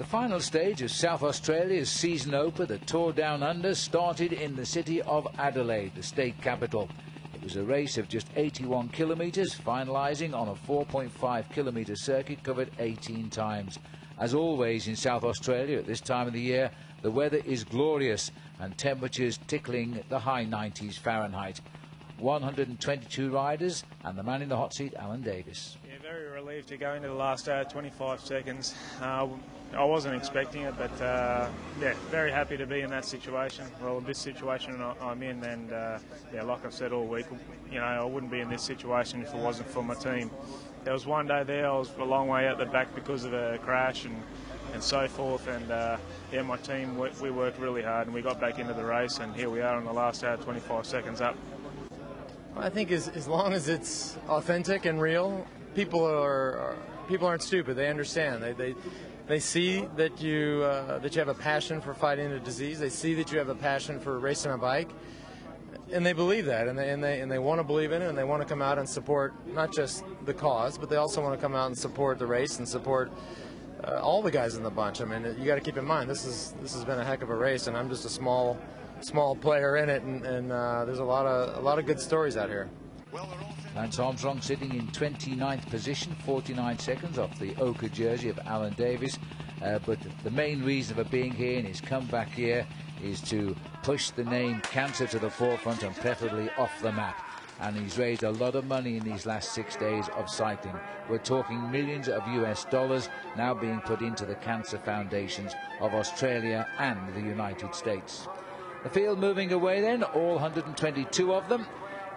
final stage of South Australia's season opener, the Tour Down Under, started in the city of Adelaide, the state capital. It was a race of just 81 kilometres, finalising on a 4.5 kilometre circuit covered 18 times. As always in South Australia at this time of the year, the weather is glorious and temperatures tickling the high 90s Fahrenheit. 122 riders and the man in the hot seat, Allan Davis. Yeah, very relieved to go into the last 25 seconds. I wasn't expecting it, but yeah, very happy to be in that situation. Well, this situation I'm in, and yeah, like I've said all week, you know, I wouldn't be in this situation if it wasn't for my team. There was one day there I was a long way out the back because of a crash and so forth, and yeah, my team, we worked really hard and we got back into the race, and here we are in the last 25 seconds up. I think as long as it's authentic and real, people aren't stupid. They understand. They see that you have a passion for fighting a disease. They see that you have a passion for racing a bike, and they believe that, and they want to believe in it, and they want to come out and support not just the cause, but they also want to come out and support the race and support all the guys in the bunch. I mean, you got to keep in mind this has been a heck of a race, and I'm just a small player in it, and there's a lot of good stories out here. Lance Armstrong sitting in 29th position, 49 seconds off the ochre jersey of Allan Davis. But the main reason for being here in his comeback year is to push the name cancer to the forefront and preferably off the map. And he's raised a lot of money in these last 6 days of cycling. We're talking millions of US dollars now being put into the cancer foundations of Australia and the United States. The field moving away then, all 122 of them.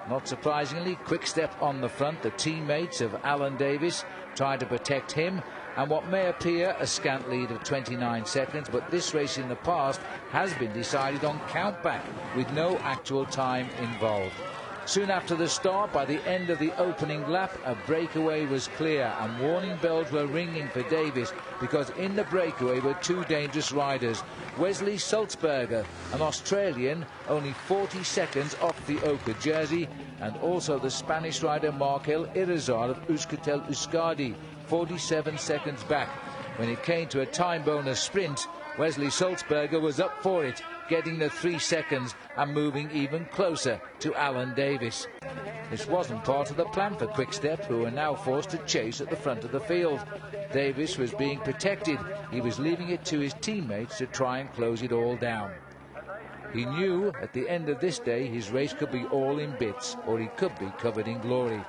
Not surprisingly, Quickstep on the front, the teammates of Allan Davis trying to protect him, and what may appear a scant lead of 29 seconds, but this race in the past has been decided on countback with no actual time involved. Soon after the start, by the end of the opening lap, a breakaway was clear and warning bells were ringing for Davis, because in the breakaway were two dangerous riders. Wesley Sulzberger, an Australian, only 40 seconds off the ochre jersey, and also the Spanish rider Martin Elmiger of Euskaltel Euskadi, 47 seconds back. When it came to a time bonus sprint, Wesley Sulzberger was up for it, getting the 3 seconds and moving even closer to Allan Davis. This wasn't part of the plan for Quickstep, who are now forced to chase at the front of the field. Davis was being protected. He was leaving it to his teammates to try and close it all down. He knew at the end of this day his race could be all in bits, or he could be covered in glory.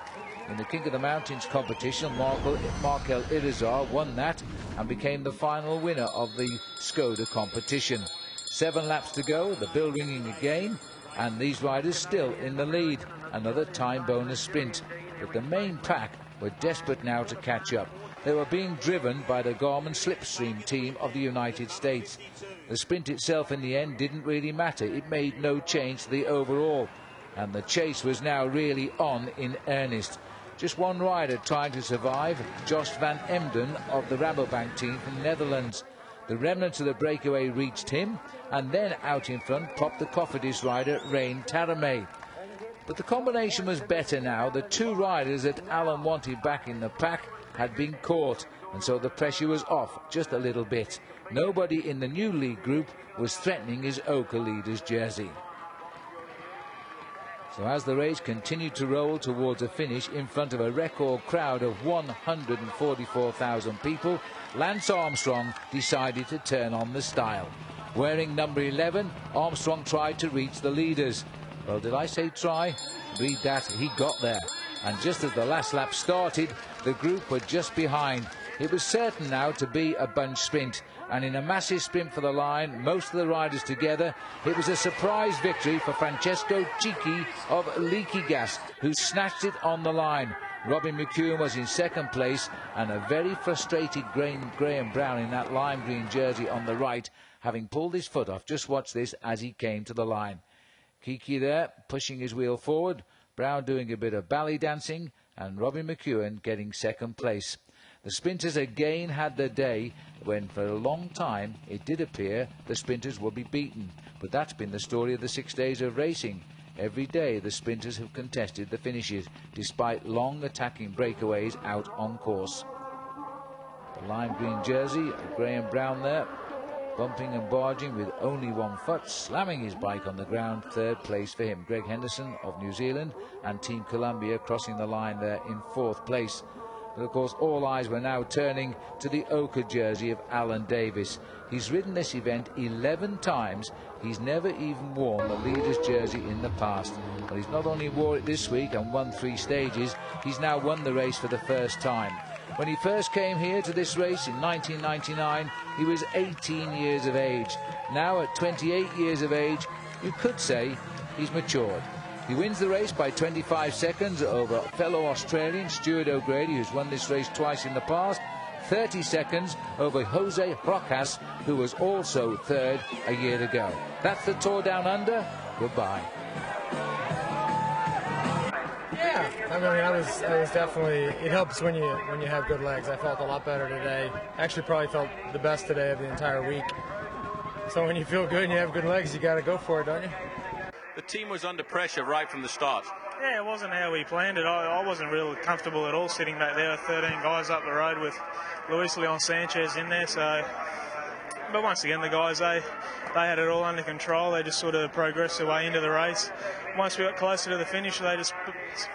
In the King of the Mountains competition, Martin Elmiger won that and became the final winner of the Skoda competition. 7 laps to go, the bell ringing again, and these riders still in the lead. Another time bonus sprint, but the main pack were desperate now to catch up. They were being driven by the Garmin Slipstream team of the United States. The sprint itself in the end didn't really matter. It made no change to the overall, and the chase was now really on in earnest. Just one rider trying to survive, Jos van Emden of the Rabobank team from the Netherlands. The remnants of the breakaway reached him, and then out in front popped the Cofidis rider Rein Taramay. But the combination was better now. The two riders that Allan wanted back in the pack had been caught, and so the pressure was off just a little bit. Nobody in the new lead group was threatening his ochre leader's jersey. So as the race continued to roll towards a finish in front of a record crowd of 144,000 people, Lance Armstrong decided to turn on the style. Wearing number 11, Armstrong tried to reach the leaders. Well, did I say try? Read that, he got there. And just as the last lap started, the group were just behind. It was certain now to be a bunch sprint, and in a massive sprint for the line, most of the riders together, it was a surprise victory for Francesco Cicchi of Leaky Gas, who snatched it on the line. Robin McEwen was in second place, and a very frustrated Graham Brown in that lime green jersey on the right, having pulled his foot off. Just watch this as he came to the line. Kiki there, pushing his wheel forward, Brown doing a bit of ballet dancing, and Robin McEwen getting second place. The sprinters again had their day when, for a long time, it did appear the sprinters would be beaten. But that's been the story of the 6 days of racing. Every day the sprinters have contested the finishes, despite long attacking breakaways out on course. The lime green jersey, Graham Brown there, bumping and barging with only 1 foot, slamming his bike on the ground. 3rd place for him. Greg Henderson of New Zealand and Team Columbia crossing the line there in 4th place. But of course all eyes were now turning to the ochre jersey of Allan Davis. He's ridden this event 11 times. He's never even worn the leader's jersey in the past. But he's not only wore it this week and won 3 stages, he's now won the race for the first time. When he first came here to this race in 1999, he was 18 years of age. Now at 28 years of age, you could say he's matured. He wins the race by 25 seconds over fellow Australian Stuart O'Grady, who's won this race twice in the past. 30 seconds over Jose Rojas, who was also 3rd a year ago. That's the Tour Down Under. Goodbye. Yeah, I mean, I was definitely. It helps when you have good legs. I felt a lot better today. Actually, probably felt the best today of the entire week. So when you feel good and you have good legs, you got to go for it, don't you? The team was under pressure right from the start. Yeah, it wasn't how we planned it. I wasn't real comfortable at all sitting back there with 13 guys up the road with Luis Leon Sanchez in there. So, but once again, the guys, they had it all under control. They just sort of progressed their way into the race. Once we got closer to the finish, they just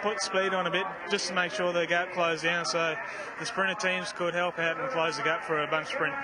put speed on a bit just to make sure the gap closed down so the sprinter teams could help out and close the gap for a bunch sprint.